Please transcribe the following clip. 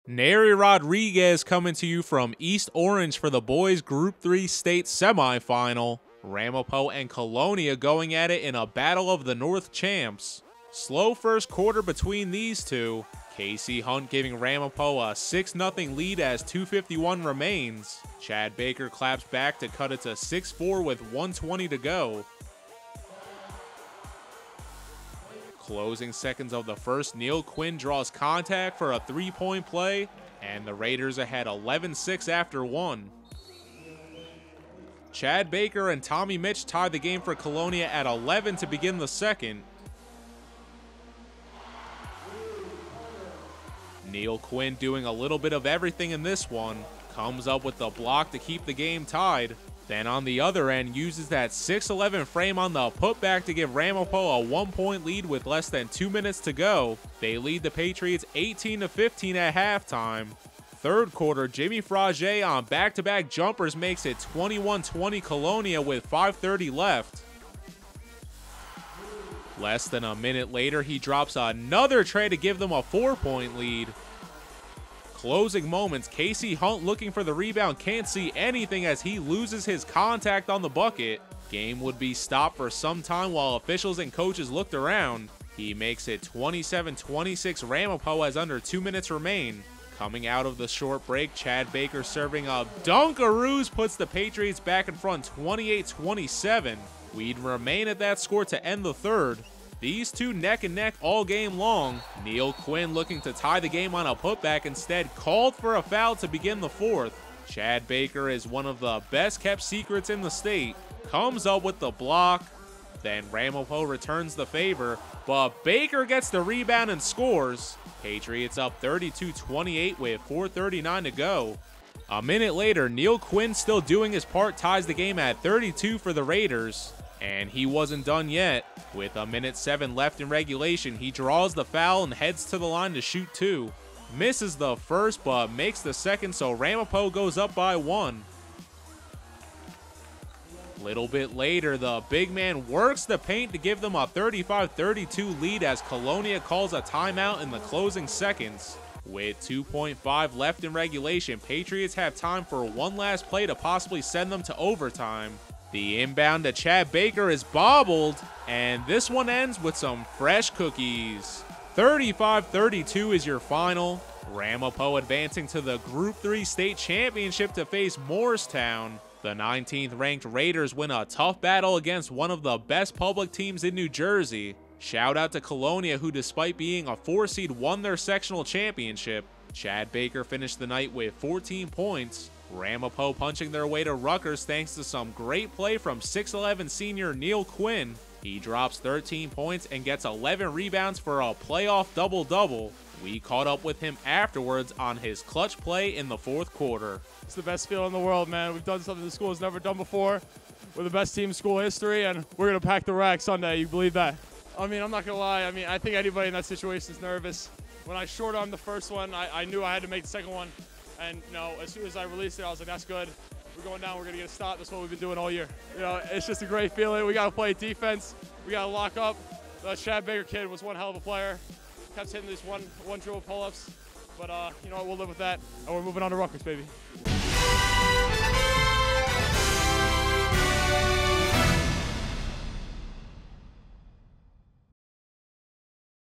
Nery Rodriguez coming to you from East Orange for the boys Group 3 state semifinal. Ramapo and Colonia going at it in a battle of the North champs. Slow first quarter between these two. Casey Hunt giving Ramapo a 6-0 lead as 2:51 remains. Chad Baker claps back to cut it to 6-4 with 1:20 to go. Closing seconds of the first, Neal Quinn draws contact for a 3-point play, and the Raiders ahead 11-6 after one. Chad Baker and Tommy Mitch tied the game for Colonia at 11 to begin the second. Neal Quinn doing a little bit of everything in this one. Comes up with the block to keep the game tied. Then on the other end, uses that 6'11 frame on the putback to give Ramapo a 1-point lead with less than 2 minutes to go. They lead the Patriots 18-15 at halftime. Third quarter, Jimmy Frage on back-to-back jumpers makes it 21-20 Colonia with 5:30 left. Less than a minute later, he drops another tray to give them a 4-point lead. Closing moments, Casey Hunt looking for the rebound, can't see anything as he loses his contact on the bucket. Game would be stopped for some time while officials and coaches looked around. He makes it 27-26 Ramapo as under 2 minutes remain. Coming out of the short break, Chad Baker serving up Dunkaroos puts the Patriots back in front 28-27. We'd remain at that score to end the third. These two neck and neck all game long. Neal Quinn looking to tie the game on a putback instead called for a foul to begin the fourth. Chad Baker is one of the best kept secrets in the state. Comes up with the block. Then Ramapo returns the favor, but Baker gets the rebound and scores. Patriots up 32-28 with 4:39 to go. A minute later, Neal Quinn still doing his part ties the game at 32 for the Raiders. And he wasn't done yet. With a minute 7 left in regulation, he draws the foul and heads to the line to shoot two. Misses the first, but makes the second, so Ramapo goes up by 1. Little bit later, the big man works the paint to give them a 35-32 lead as Colonia calls a timeout in the closing seconds. With 2.5 left in regulation, Patriots have time for one last play to possibly send them to overtime. The inbound to Chad Baker is bobbled, and this one ends with some fresh cookies. 35-32 is your final. Ramapo advancing to the Group 3 state championship to face Morristown. The 19th ranked Raiders win a tough battle against one of the best public teams in New Jersey. Shout out to Colonia, who despite being a 4 seed won their sectional championship. Chad Baker finished the night with 14 points. Ramapo punching their way to Rutgers thanks to some great play from 6'11 senior Neal Quinn. He drops 13 points and gets 11 rebounds for a playoff double-double. We caught up with him afterwards on his clutch play in the fourth quarter. It's the best feeling in the world, man. We've done something the school has never done before. We're the best team in school history, and we're going to pack the rack Sunday. You believe that? I mean, I'm not going to lie. I mean, I think anybody in that situation is nervous. When I short-armed the first one, I knew I had to make the second one. And, you know, as soon as I released it, I was like, that's good. We're going down. We're going to get a stop. That's what we've been doing all year. You know, it's just a great feeling. We got to play defense. We got to lock up. The Chad Baker kid was one hell of a player. Kept hitting these one dribble pull-ups. But, you know what, we'll live with that. And we're moving on to Rutgers, baby.